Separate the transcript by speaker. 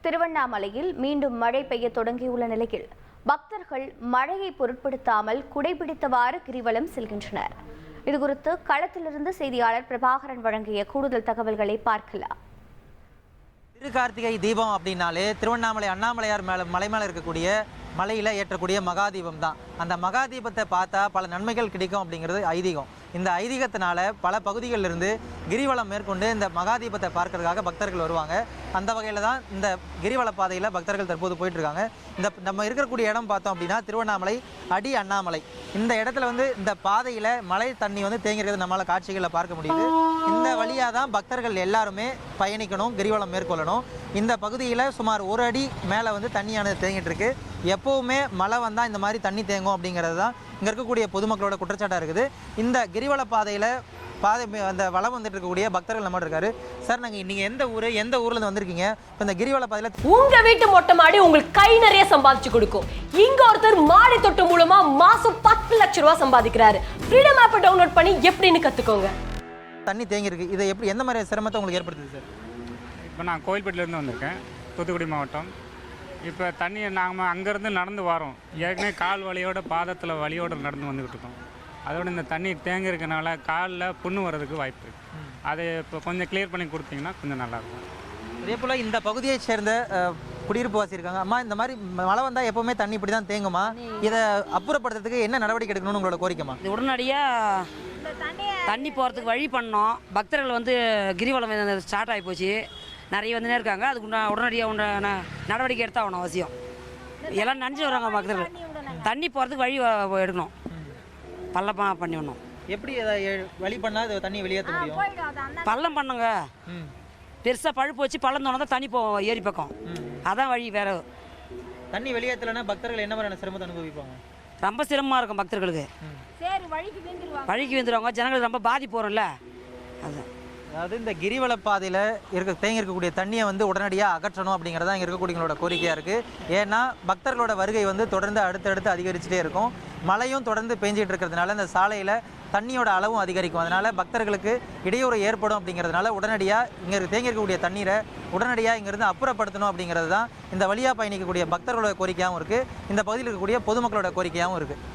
Speaker 1: திருவண்ணாமலையில் மீண்டும் மழை பெய்ய தொடங்கியுள்ள நிலையில் பக்தர்கள் மழையை பொருட்படுத்தாமல் குடைபிடித்தவாறு கிரிவலம் செல்கின்றனர். இதுகுறித்து களத்திலிருந்து செய்தியாளர் பிரபாகரன் வழங்கிய கூடுதல் தகவல்களை பார்க்கலாம்.
Speaker 2: திருக்கார்த்திகை தீபம் அப்படின்னாலே திருவண்ணாமலை அண்ணாமலையார் மலை மேலே இருக்கக்கூடிய மலையில் ஏற்றக்கூடிய மகாதீபம் தான். அந்த மகாதீபத்தை பார்த்தா பல நன்மைகள் கிடைக்கும் அப்படிங்கிறது ஐதீகம். இந்த ஐதீகத்தினால பல பகுதிகளிலிருந்து கிரிவலம் மேற்கொண்டு இந்த மகாதீபத்தை பார்க்கறதுக்காக பக்தர்கள் வருவாங்க. அந்த வகையில் தான் இந்த கிரிவல பாதையில் பக்தர்கள் தற்போது போயிட்டுருக்காங்க. நம்ம இருக்கக்கூடிய இடம் பார்த்தோம் அப்படின்னா திருவண்ணாமலை அடி அண்ணாமலை. இந்த இடத்துல இந்த பாதையில் மழை தண்ணி தேங்கிருக்கிறது நம்மளால் காட்சிகளில் பார்க்க முடியுது. இந்த வழியாக தான் பக்தர்கள் எல்லாருமே பயணிக்கணும், கிரிவலம் மேற்கொள்ளணும். இந்த பகுதியில் சுமார் 1 அடி மேலே தண்ணியானது தேங்கிட்டு இருக்கு. எப்போவுமே மழை வந்தால் இந்த மாதிரி தண்ணி தேங்கும் அப்படிங்கிறது தான் இங்கே இருக்கக்கூடிய பொதுமக்களோட குற்றச்சாட்டாக இருக்குது. இந்த கிரிவல பாதையில் அந்த வளம் இருக்கக்கூடிய பக்தர்கள் நம்ம இருக்காரு. சார், நீங்கள் எந்த ஊர்லேருந்து வந்திருக்கீங்க? இப்போ இந்த கிரிவல பாதையில்
Speaker 3: உங்கள் வீட்டு மொட்டை மாடி உங்களுக்கு கை நிறைய சம்பாதிச்சு கொடுக்கும். இங்கே ஒருத்தர் மாடி தொட்டு மூலமாக மாதம் 10 லட்ச ரூபா சம்பாதிக்கிறாரு. ஃப்ரீடம் ஆப்பை டவுன்லோட் பண்ணி எப்படின்னு கற்றுக்கோங்க.
Speaker 2: தண்ணி தேங்கியிருக்கு. இதை எப்படி எந்த மாதிரி சிரமத்தை உங்களுக்கு ஏற்படுத்துது சார்?
Speaker 4: இப்போ நான் கோயில்பட்டிலேருந்து வந்திருக்கேன், தூத்துக்குடி மாவட்டம். இப்போ தண்ணி நாங்கள் அங்கேருந்து நடந்து வரோம். ஏற்கனவே கால் வலியோட பாதத்தில் வலியோடு நடந்து வந்துக்கிட்டு இருக்கோம். அதோட இந்த தண்ணி தேங்கி இருக்கனால காலில் புண்ணு வர்றதுக்கு வாய்ப்பு இருக்குது. அதை இப்போ கொஞ்சம் கிளியர் பண்ணி கொடுத்தீங்கன்னா கொஞ்சம் நல்லாயிருக்கும்.
Speaker 2: அதே போல் இந்த பகுதியை சேர்ந்த குடியிருப்பு வாசி இருக்காங்க. அம்மா, இந்த மாதிரி மழை வந்தால் எப்போவுமே தண்ணி இப்படி தான் தேங்குமா? இதை அப்புறப்படுத்துறதுக்கு என்ன நடவடிக்கை எடுக்கணும்னு உங்களோட கோரிக்கைமா?
Speaker 5: உடனடியாக தண்ணி போகிறதுக்கு வழி பண்ணோம். பக்தர்கள் கிரிவலம் ஸ்டார்ட் ஆகி போச்சு, நிறைய வந்துனே இருக்காங்க. அதுக்கு உடனடியாக உண்டான நடவடிக்கை எடுத்தால் ஆகணும் அவசியம். எல்லாம் நனைஞ்சு வராங்க பக்தர்கள். தண்ணி போகிறதுக்கு வழி எடுக்கணும், பள்ளமாக பண்ணி விடணும்.
Speaker 2: எப்படி வழி பண்ணால் தண்ணி வெளியேற்ற முடியும்?
Speaker 5: பள்ளம் பண்ணுங்க, பெருசாக பழுப்பு வச்சு பள்ளம் தோணும் தான் தண்ணி போவோம் ஏரி பக்கம். அதான் வழி. வேற
Speaker 2: தண்ணி வெளியேற்றலைன்னா பக்தர்கள் என்ன மாதிரியான சிரமத்தை அனுபவிப்பாங்க?
Speaker 5: ரொம்ப சிரமமாக இருக்கும் பக்தர்களுக்கு. வழிக்கு வந்துடுவாங்க, ஜனங்களுக்கு ரொம்ப பாதிப்பு வரும்ல. அதுதான்.
Speaker 2: அதாவது இந்த கிரிவல பாதையில் தேங்கி இருக்கக்கூடிய தண்ணியை உடனடியாக அகற்றணும் அப்படிங்கிறதா இங்கே இருக்கக்கூடியவங்களோட கோரிக்கையாக இருக்குது. ஏன்னா பக்தர்களோட வருகை தொடர்ந்து அடுத்தடுத்து அதிகரிச்சுட்டே இருக்கும். மழையும் தொடர்ந்து பெஞ்சிட்டு இருக்கிறதுனால இந்த சாலையில் தண்ணியோட அளவும் அதிகரிக்கும். அதனால் பக்தர்களுக்கு இடையூறு ஏற்படும் அப்படிங்கிறதுனால உடனடியாக இங்கே தேங்கி இருக்கக்கூடிய தண்ணீரை உடனடியாக இங்கேருந்து அப்புறப்படுத்தணும் அப்படிங்கிறது தான் இந்த வழியாக பயணிக்கக்கூடிய பக்தர்களோட கோரிக்கையாகவும் இருக்குது. இந்த பகுதியில் இருக்கக்கூடிய பொதுமக்களோட கோரிக்கையாகவும் இருக்குது.